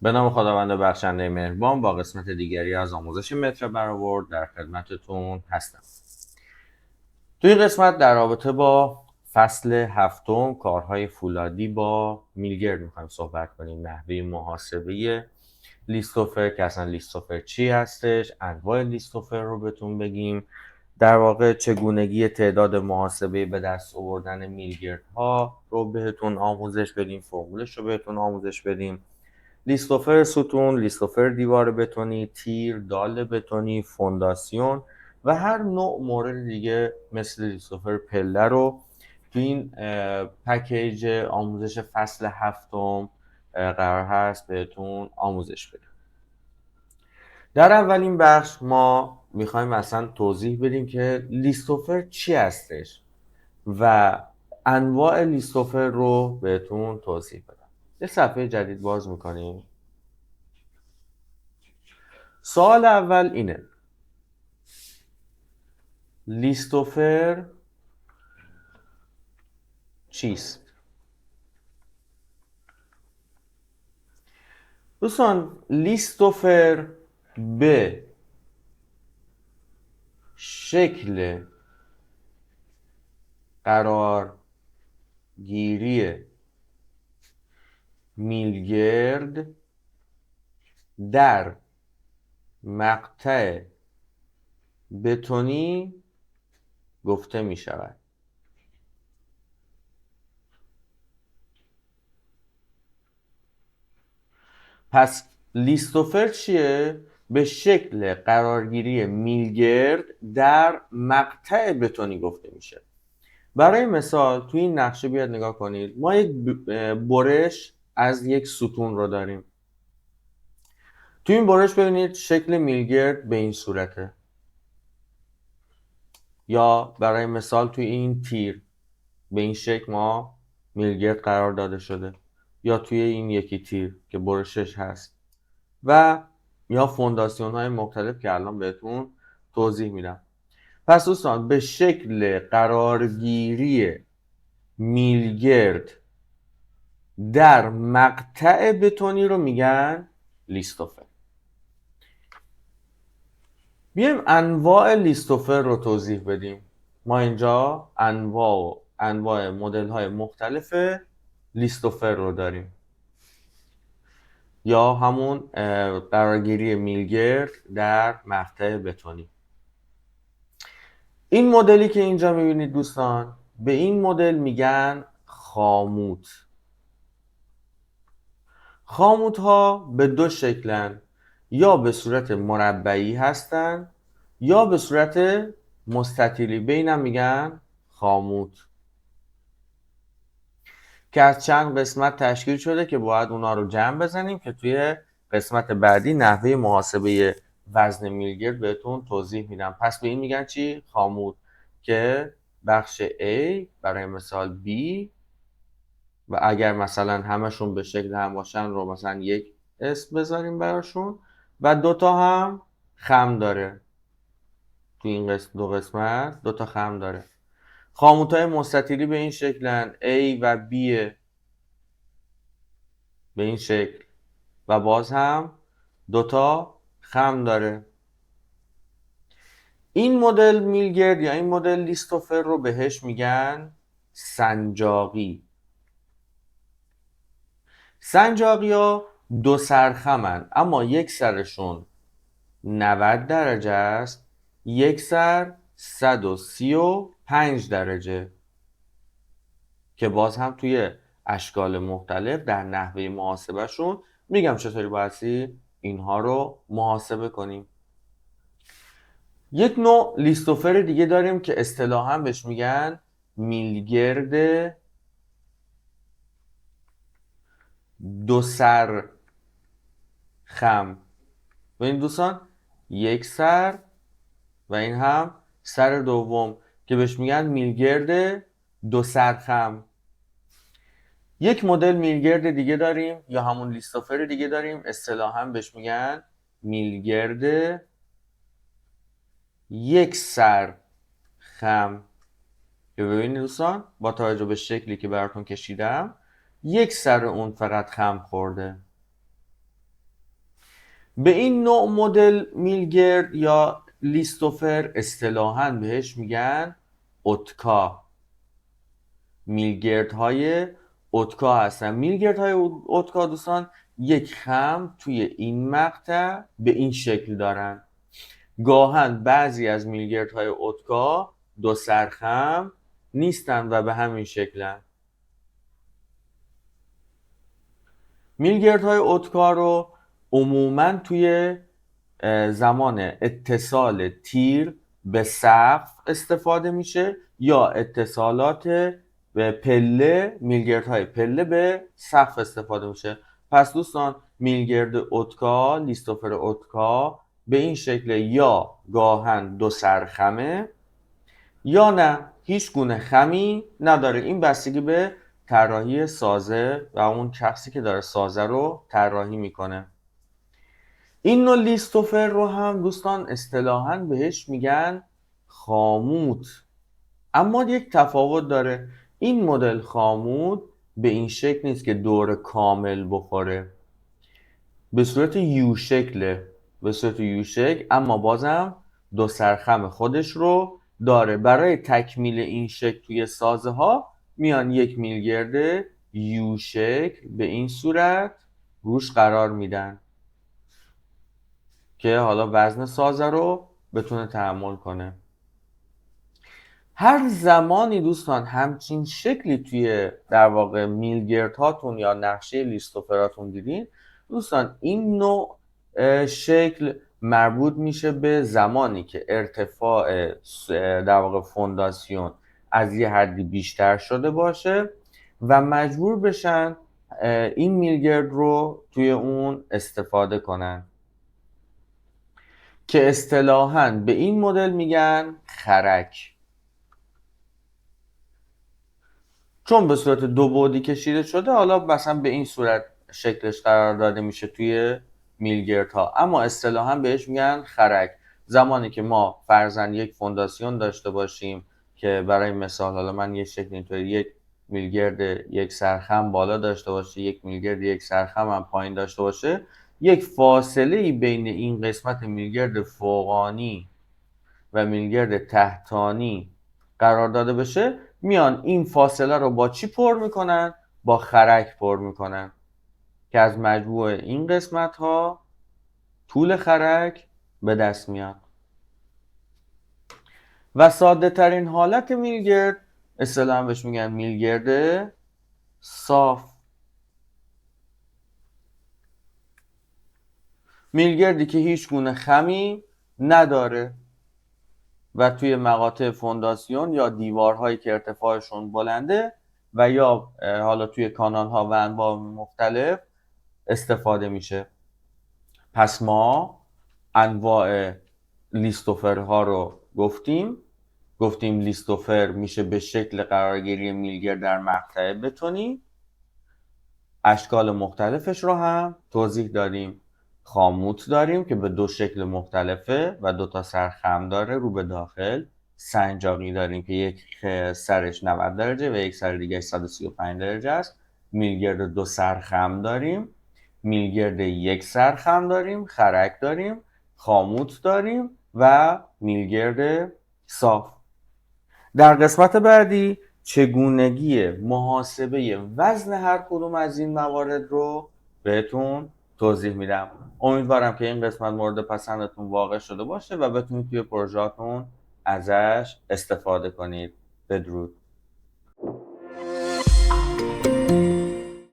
به نام خداوند بخشنده مهربان، با قسمت دیگری از آموزش متر برآورد در خدمتتون هستم. توی این قسمت در رابطه با فصل هفتم کارهای فولادی با میلگرد میخوایم صحبت کنیم. نحوه محاسبه لیستوفر، که اصلا لیستوفر چی هستش، انواع لیستوفر رو بهتون بگیم، در واقع چگونگی تعداد محاسبه به دست آوردن میلگرد ها رو بهتون آموزش بدیم، فرمولش رو بهتون آموزش بدیم. لیستوفر ستون، لیستوفر دیوار بتونی، تیر، دال بتونی، فونداسیون و هر نوع مورد دیگه مثل لیستوفر پله رو تو این پکیج آموزش فصل هفتم قرار هست بهتون آموزش بدیم. در اولین بخش ما میخوایم اصلا توضیح بدیم که لیستوفر چی هستش و انواع لیستوفر رو بهتون توضیح بدم. یه صفحه جدید باز میکنیم. سوال اول اینه: لیستوفر چیست؟ دوستان، لیستوفر به شکل قرارگیری میلگرد در مقطع بتونی گفته می شود. پس لیستوفر چیه؟ به شکل قرارگیری میلگرد در مقطع بتونی گفته میشه. برای مثال توی این نقشه بیاد نگاه کنید. ما یک برش از یک ستون رو داریم. توی این برش ببینید شکل میلگرد به این صورته. یا برای مثال توی این تیر به این شکل ما میلگرد قرار داده شده. یا توی این یکی تیر که برشش هست. و یا فونداسیون های مختلف که الان بهتون توضیح میدم. پس دوستان، به شکل قرارگیری میلگرد در مقطع بتونی رو میگن لیستوفر. بیایم انواع لیستوفر رو توضیح بدیم. ما اینجا انواع مدل های مختلف لیستوفر رو داریم، یا همون قرارگیری میلگرد در مقطع بتونی. این مدلی که اینجا میبینید دوستان، به این مدل میگن خاموت. خاموت ها به دو شکلن: یا به صورت مربعی هستن یا به صورت مستطیلی. به اینم میگن خاموت که از چند قسمت تشکیل شده که باید اونا رو جمع بزنیم که توی قسمت بعدی نحوه محاسبه وزن میلگرد بهتون توضیح میدم. پس به این میگن چی؟ خاموت. که بخش A برای مثال B، و اگر مثلا همشون به شکل هم باشن رو مثلا یک اسم بذاریم براشون، و دوتا هم خم داره. تو این دو قسمت دوتا خم داره. خاموتای مستطیلی به این شکلن: A و B به این شکل، و باز هم دوتا خم داره. این مدل میلگرد یا این مدل لیستوفر رو بهش میگن سنجاقی. سنجاقی ها دو سرخمن، اما یک سرشون 90 درجه است، یک سر 135 درجه، که باز هم توی اشکال مختلف در نحوه محاسبهشون میگم چطوری بایستی اینها رو محاسبه کنیم. یک نوع لیستوفر دیگه داریم که اصطلاحاً بهش میگن میلگرد دو سر خم. ببینید دوستان، یک سر و این هم سر دوم، که بهش میگن میلگرد دو سرخم. یک مدل میلگرد دیگه داریم یا همون لیستوفر دیگه داریم، اصطلاحاً بهش میگن میلگرد یک سر خم. که ببینید دوستان، با توجه به شکلی که براتون کشیدم، یک سر اون فقط خم خورده. به این نوع مدل میلگرد یا لیستوفر اصطلاحاً بهش میگن اتکا. میلگردهای اتکا هستن. میلگردهای اتکا دوستان یک خم توی این مقطع به این شکل دارن. گاهن بعضی از میلگردهای اتکا دو سرخم نیستن و به همین شکلن. میلگردهای اتکا رو عموماً توی زمان اتصال تیر به سقف استفاده میشه یا اتصالات به پله، میلگردهای پله به سقف استفاده میشه. پس دوستان میلگرد اتکا، لیستوفر اتکا به این شکل یا گاهن دو سرخمه یا نه هیچ گونه خمی نداره. این بستگی به طراحی سازه و اون شخصی که داره سازه رو طراحی میکنه. این نوع لیستوفر رو هم دوستان اصطلاحاً بهش میگن خاموت، اما یک تفاوت داره. این مدل خاموت به این شکل نیست که دور کامل بخوره، به صورت یو شکله، به صورت یو شکل، اما بازم دو سرخم خودش رو داره. برای تکمیل این شکل توی سازه ها میان یک میلگرد یو شکل به این صورت روش قرار میدن که حالا وزن سازه رو بتونه تحمل کنه. هر زمانی دوستان همچین شکلی توی در واقع میلگرد هاتون یا نقشه لیستوفراتون دیدین، دوستان این نوع شکل مربوط میشه به زمانی که ارتفاع در واقع فونداسیون از یه حدی بیشتر شده باشه و مجبور بشن این میلگرد رو توی اون استفاده کنن که اصطلاحاً به این مدل میگن خرک. چون به صورت دو بعدی کشیده شده، حالا مثلا به این صورت شکلش قرار داده میشه توی میلگردها، اما اصطلاحاً بهش میگن خرک. زمانی که ما فرضاً یک فونداسیون داشته باشیم که برای مثال حالا من یه شکل اینطوری یک میلگرد یک سرخم بالا داشته باشه، یک میلگرد یک سرخم هم پایین داشته باشه، یک فاصله بین این قسمت میلگرد فوقانی و میلگرد تحتانی قرار داده بشه، میان این فاصله رو با چی پر میکنن؟ با خرک پر میکنن که از مجموع این قسمت ها طول خرک به دست میاد. و ساده ترین حالت میلگرد اصطلاحاً بهش میگن میلگرد صاف. میلگردی که هیچ گونه خمی نداره و توی مقاطع فونداسیون یا دیوارهایی که ارتفاعشون بلنده و یا حالا توی کانال ها و انواع مختلف استفاده میشه. پس ما انواع لیستوفر ها رو گفتیم لیستوفر میشه به شکل قرارگیری میلگرد در مقطع بتونی. اشکال مختلفش رو هم توضیح دادیم. خاموت داریم که به دو شکل مختلفه و دو تا سرخم داره رو به داخل. سنجاقی داریم که یک سرش 90 درجه و یک سر دیگه 135 درجه است. میلگرد دو سرخم داریم، میلگرد یک سرخم داریم، خرک داریم، خاموت داریم و میلگرد صاف. در قسمت بعدی چگونگی محاسبه وزن هر کدوم از این موارد رو بهتون توضیح میدم. امیدوارم که این قسمت مورد پسندتون واقع شده باشه و بتونید توی پروژهاتون ازش استفاده کنید. بدرود.